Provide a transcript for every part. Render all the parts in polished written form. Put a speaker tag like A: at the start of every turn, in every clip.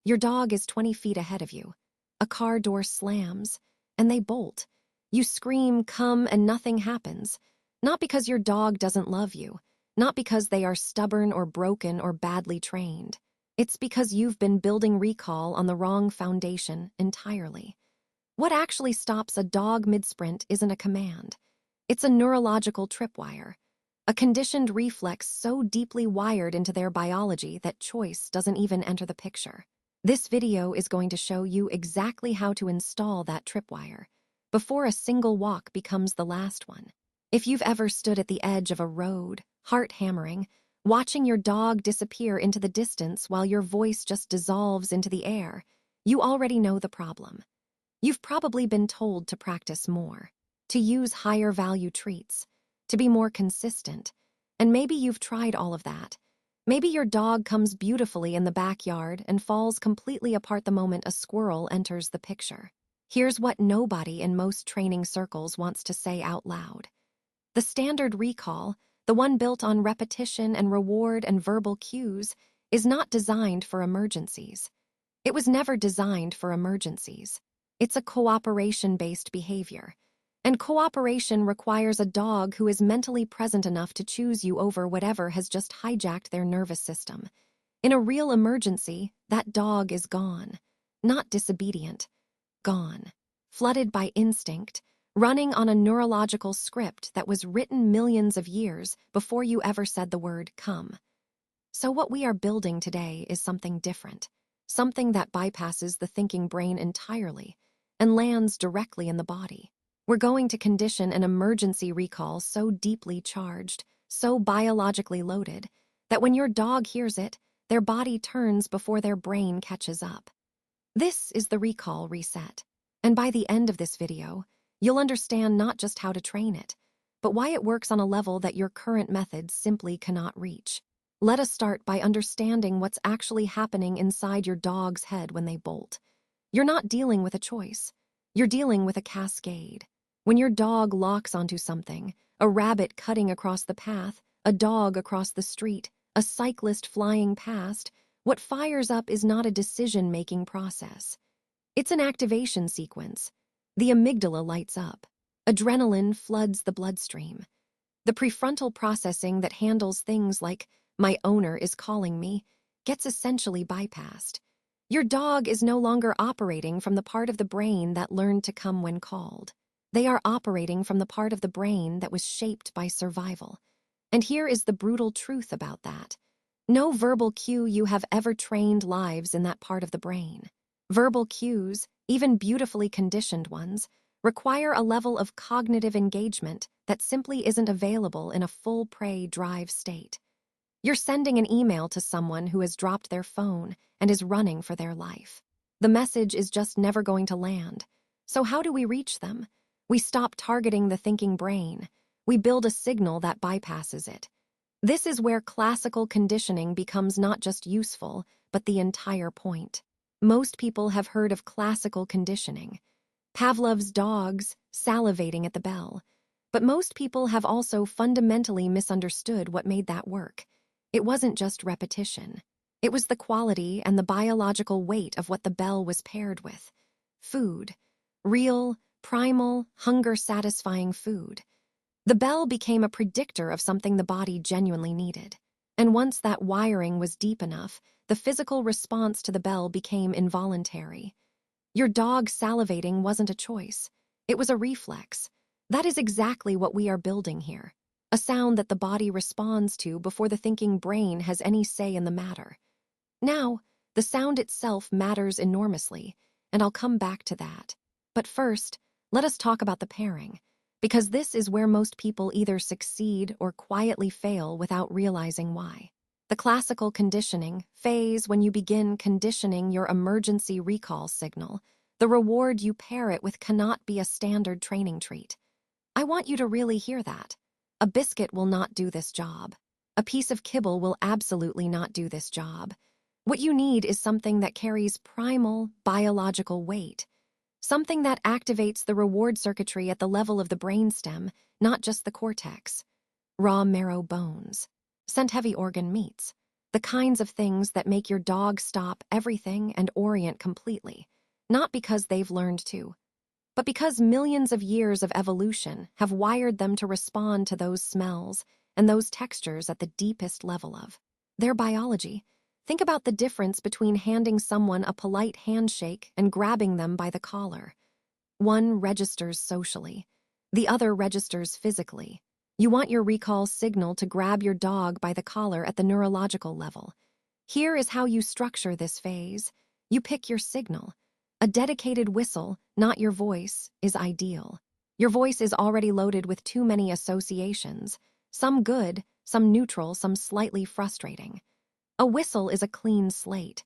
A: Your dog is 20 feet ahead of you. A car door slams, and they bolt. You scream, "Come," and nothing happens. Not because your dog doesn't love you, not because they are stubborn or broken or badly trained. It's because you've been building recall on the wrong foundation entirely. What actually stops a dog mid-sprint isn't a command. It's a neurological tripwire, a conditioned reflex so deeply wired into their biology that choice doesn't even enter the picture. This video is going to show you exactly how to install that tripwire before a single walk becomes the last one. If you've ever stood at the edge of a road, heart hammering, watching your dog disappear into the distance while your voice just dissolves into the air, you already know the problem. You've probably been told to practice more, to use higher value treats, to be more consistent, and maybe you've tried all of that. Maybe your dog comes beautifully in the backyard and falls completely apart the moment a squirrel enters the picture. Here's what nobody in most training circles wants to say out loud. The standard recall, the one built on repetition and reward and verbal cues, is not designed for emergencies. It was never designed for emergencies. It's a cooperation-based behavior. And cooperation requires a dog who is mentally present enough to choose you over whatever has just hijacked their nervous system. In a real emergency, that dog is gone. Not disobedient. Gone. Flooded by instinct, running on a neurological script that was written millions of years before you ever said the word come. So what we are building today is something different. Something that bypasses the thinking brain entirely and lands directly in the body. We're going to condition an emergency recall so deeply charged, so biologically loaded, that when your dog hears it, their body turns before their brain catches up. This is the recall reset. And by the end of this video, you'll understand not just how to train it, but why it works on a level that your current methods simply cannot reach. Let us start by understanding what's actually happening inside your dog's head when they bolt. You're not dealing with a choice. You're dealing with a cascade. When your dog locks onto something, a rabbit cutting across the path, a dog across the street, a cyclist flying past, what fires up is not a decision-making process. It's an activation sequence. The amygdala lights up. Adrenaline floods the bloodstream. The prefrontal processing that handles things like, "My owner is calling me," gets essentially bypassed. Your dog is no longer operating from the part of the brain that learned to come when called. They are operating from the part of the brain that was shaped by survival. And here is the brutal truth about that. No verbal cue you have ever trained lives in that part of the brain. Verbal cues, even beautifully conditioned ones, require a level of cognitive engagement that simply isn't available in a full prey drive state. You're sending an email to someone who has dropped their phone and is running for their life. The message is just never going to land. So how do we reach them? We stop targeting the thinking brain. We build a signal that bypasses it. This is where classical conditioning becomes not just useful, but the entire point. Most people have heard of classical conditioning. Pavlov's dogs salivating at the bell. But most people have also fundamentally misunderstood what made that work. It wasn't just repetition. It was the quality and the biological weight of what the bell was paired with. Food. Real, primal, hunger-satisfying food. The bell became a predictor of something the body genuinely needed. And once that wiring was deep enough, the physical response to the bell became involuntary. Your dog salivating wasn't a choice. It was a reflex. That is exactly what we are building here. A sound that the body responds to before the thinking brain has any say in the matter. Now, the sound itself matters enormously, and I'll come back to that. But first, let us talk about the pairing, because this is where most people either succeed or quietly fail without realizing why. The classical conditioning phase, when you begin conditioning your emergency recall signal, the reward you pair it with cannot be a standard training treat. I want you to really hear that. A biscuit will not do this job. A piece of kibble will absolutely not do this job. What you need is something that carries primal, biological weight. Something that activates the reward circuitry at the level of the brainstem, not just the cortex. Raw marrow bones. Scent-heavy organ meats. The kinds of things that make your dog stop everything and orient completely, not because they've learned to, but because millions of years of evolution have wired them to respond to those smells and those textures at the deepest level of their biology. Think about the difference between handing someone a polite handshake and grabbing them by the collar. One registers socially, the other registers physically. You want your recall signal to grab your dog by the collar at the neurological level. Here is how you structure this phase. You pick your signal. A dedicated whistle, not your voice, is ideal. Your voice is already loaded with too many associations, some good, some neutral, some slightly frustrating. A whistle is a clean slate.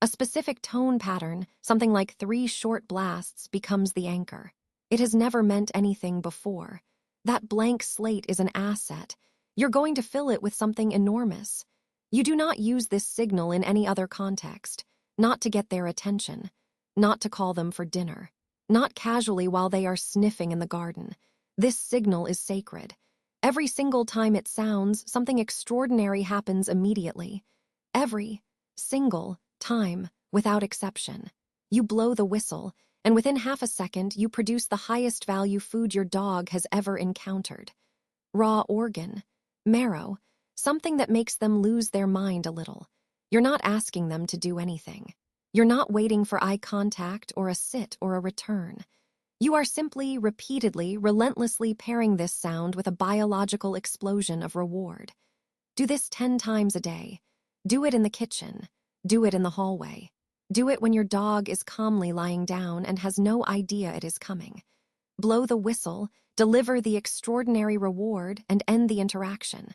A: A specific tone pattern, something like 3 short blasts, becomes the anchor. It has never meant anything before. That blank slate is an asset. You're going to fill it with something enormous. You do not use this signal in any other context, not to get their attention, not to call them for dinner, not casually while they are sniffing in the garden. This signal is sacred. Every single time it sounds, something extraordinary happens immediately. Every single time, without exception. You blow the whistle, and within half a second, you produce the highest value food your dog has ever encountered. Raw organ, marrow, something that makes them lose their mind a little. You're not asking them to do anything. You're not waiting for eye contact or a sit or a return. You are simply, repeatedly, relentlessly pairing this sound with a biological explosion of reward. Do this 10 times a day. Do it in the kitchen. Do it in the hallway. Do it when your dog is calmly lying down and has no idea it is coming. Blow the whistle, deliver the extraordinary reward, and end the interaction.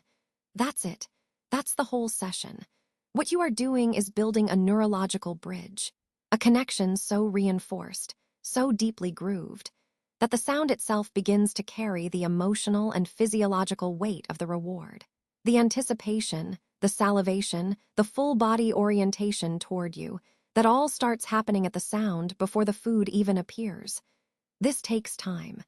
A: That's it. That's the whole session. What you are doing is building a neurological bridge, a connection so reinforced, so deeply grooved, that the sound itself begins to carry the emotional and physiological weight of the reward. The anticipation, the salivation, the full body orientation toward you, that all starts happening at the sound before the food even appears. This takes time.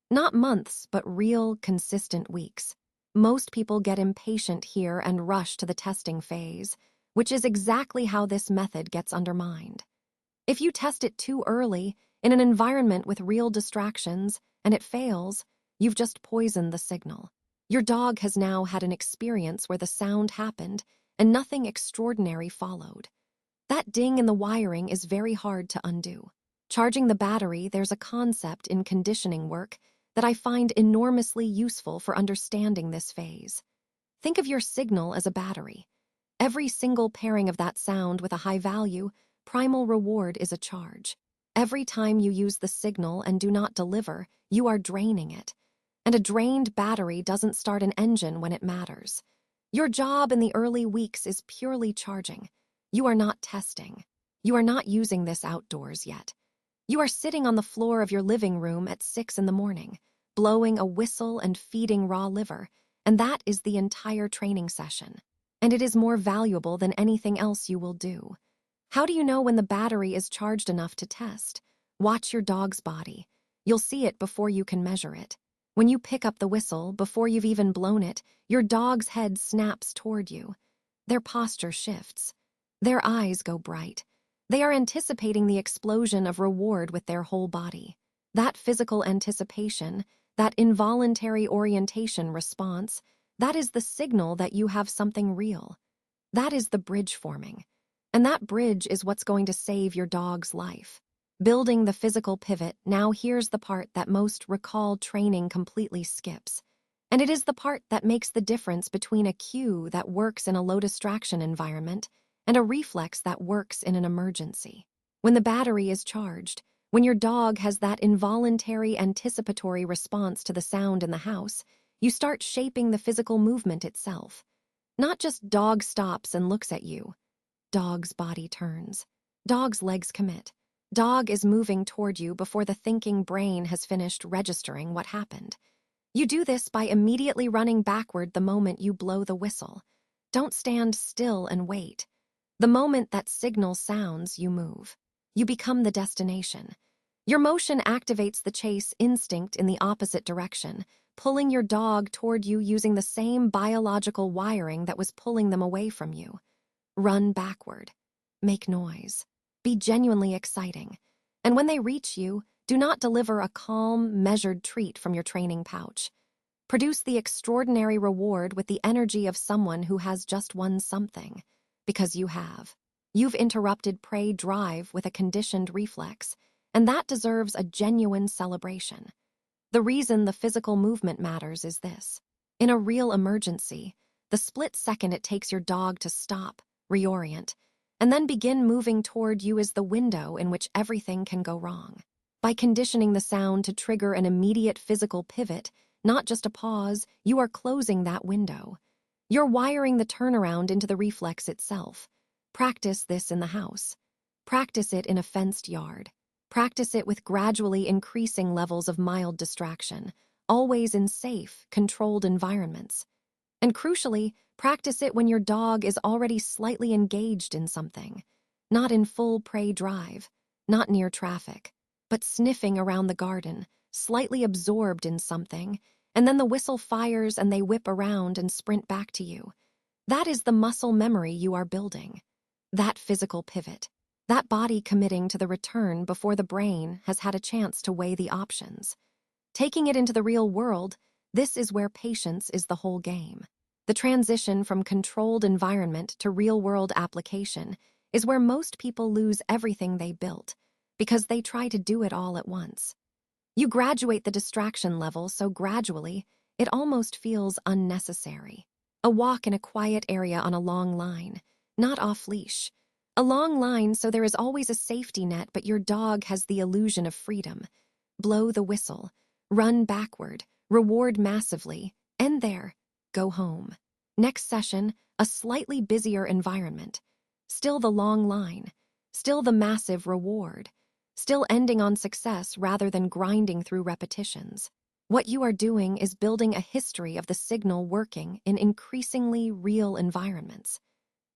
A: Not months, but real, consistent weeks. Most people get impatient here and rush to the testing phase, which is exactly how this method gets undermined. If you test it too early, in an environment with real distractions, and it fails, you've just poisoned the signal. Your dog has now had an experience where the sound happened and nothing extraordinary followed. That ding in the wiring is very hard to undo. Charging the battery, there's a concept in conditioning work that I find enormously useful for understanding this phase. Think of your signal as a battery. Every single pairing of that sound with a high value, primal reward is a charge. Every time you use the signal and do not deliver, you are draining it. And a drained battery doesn't start an engine when it matters. Your job in the early weeks is purely charging. You are not testing. You are not using this outdoors yet. You are sitting on the floor of your living room at 6 in the morning, blowing a whistle and feeding raw liver, and that is the entire training session. And it is more valuable than anything else you will do. How do you know when the battery is charged enough to test? Watch your dog's body. You'll see it before you can measure it. When you pick up the whistle, before you've even blown it, your dog's head snaps toward you. Their posture shifts. Their eyes go bright. They are anticipating the explosion of reward with their whole body. That physical anticipation, that involuntary orientation response, that is the signal that you have something real. That is the bridge forming. And that bridge is what's going to save your dog's life. Building the physical pivot, now here's the part that most recall training completely skips. And it is the part that makes the difference between a cue that works in a low distraction environment and a reflex that works in an emergency. When the battery is charged, when your dog has that involuntary anticipatory response to the sound in the house, you start shaping the physical movement itself. Not just dog stops and looks at you. Dog's body turns. Dog's legs commit. Dog is moving toward you before the thinking brain has finished registering what happened. You do this by immediately running backward the moment you blow the whistle. Don't stand still and wait. The moment that signal sounds, you move. You become the destination. Your motion activates the chase instinct in the opposite direction, pulling your dog toward you using the same biological wiring that was pulling them away from you. run backward, make noise, be genuinely exciting. And when they reach you, do not deliver a calm, measured treat from your training pouch. Produce the extraordinary reward with the energy of someone who has just won something, because you have. You've interrupted prey drive with a conditioned reflex, and that deserves a genuine celebration. The reason the physical movement matters is this. In a real emergency, the split second it takes your dog to stop, reorient, and then begin moving toward you is the window in which everything can go wrong. By conditioning the sound to trigger an immediate physical pivot, not just a pause, you are closing that window. You're wiring the turnaround into the reflex itself. Practice this in the house. Practice it in a fenced yard. Practice it with gradually increasing levels of mild distraction, always in safe, controlled environments. And crucially, practice it when your dog is already slightly engaged in something, not in full prey drive, not near traffic, but sniffing around the garden, slightly absorbed in something, and then the whistle fires and they whip around and sprint back to you. That is the muscle memory you are building. That physical pivot. That body committing to the return before the brain has had a chance to weigh the options. Taking it into the real world, this is where patience is the whole game. The transition from controlled environment to real-world application is where most people lose everything they built, because they try to do it all at once. You graduate the distraction level so gradually, it almost feels unnecessary. A walk in a quiet area on a long line, not off-leash. A long line so there is always a safety net, but your dog has the illusion of freedom. Blow the whistle, run backward, reward massively, end there, go home. Next session, a slightly busier environment. Still the long line, still the massive reward, still ending on success rather than grinding through repetitions. What you are doing is building a history of the signal working in increasingly real environments.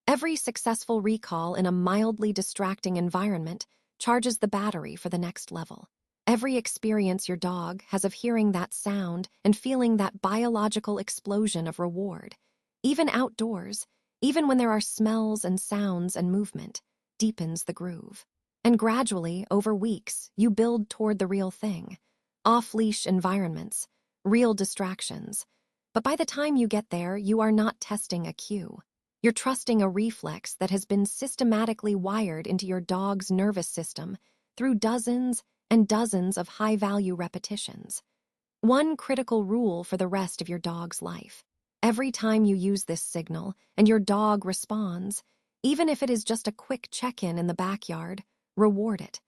A: Every successful recall in a mildly distracting environment charges the battery for the next level. Every experience your dog has of hearing that sound and feeling that biological explosion of reward, even outdoors, even when there are smells and sounds and movement, deepens the groove. And gradually, over weeks, you build toward the real thing. Off-leash environments, real distractions. But by the time you get there, you are not testing a cue. You're trusting a reflex that has been systematically wired into your dog's nervous system through dozens and dozens of high-value repetitions. One critical rule for the rest of your dog's life. Every time you use this signal and your dog responds, even if it is just a quick check-in in the backyard, reward it.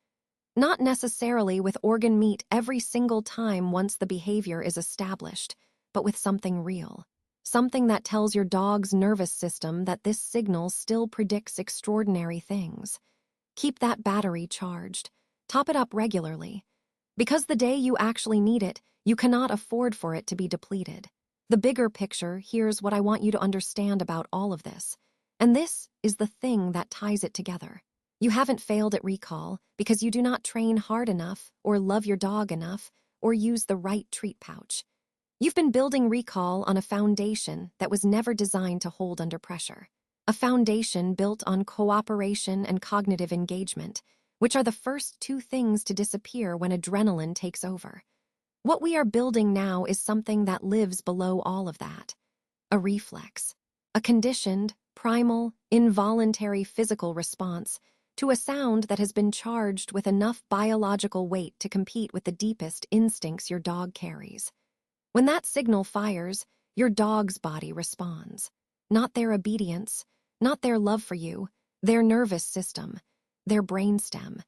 A: Not necessarily with organ meat every single time once the behavior is established, but with something real. Something that tells your dog's nervous system that this signal still predicts extraordinary things. Keep that battery charged. Top it up regularly. Because the day you actually need it, you cannot afford for it to be depleted. The bigger picture, here's what I want you to understand about all of this. And this is the thing that ties it together. You haven't failed at recall because you do not train hard enough or love your dog enough or use the right treat pouch. You've been building recall on a foundation that was never designed to hold under pressure. A foundation built on cooperation and cognitive engagement, which are the first two things to disappear when adrenaline takes over. What we are building now is something that lives below all of that. A reflex. A conditioned, primal, involuntary physical response to a sound that has been charged with enough biological weight to compete with the deepest instincts your dog carries. When that signal fires, your dog's body responds. Not their obedience, not their love for you, their nervous system, their brainstem,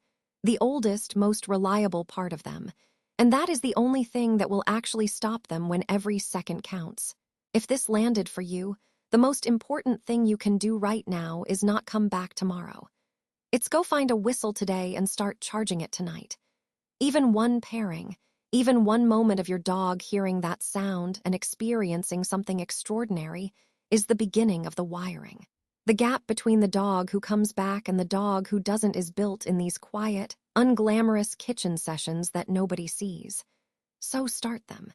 A: the oldest, most reliable part of them. And that is the only thing that will actually stop them when every second counts. If this landed for you, the most important thing you can do right now is not come back tomorrow. It's go find a whistle today and start charging it tonight. Even one pairing, even one moment of your dog hearing that sound and experiencing something extraordinary is the beginning of the wiring. The gap between the dog who comes back and the dog who doesn't is built in these quiet, unglamorous kitchen sessions that nobody sees. So start them.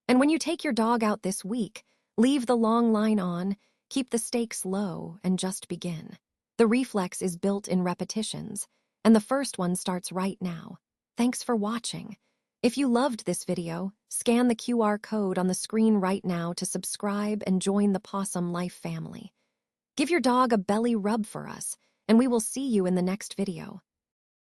A: And when you take your dog out this week, leave the long line on, keep the stakes low, and just begin. The reflex is built in repetitions, and the first one starts right now. Thanks for watching. If you loved this video, scan the QR code on the screen right now to subscribe and join the Pawsome Life family. Give your dog a belly rub for us, and we will see you in the next video.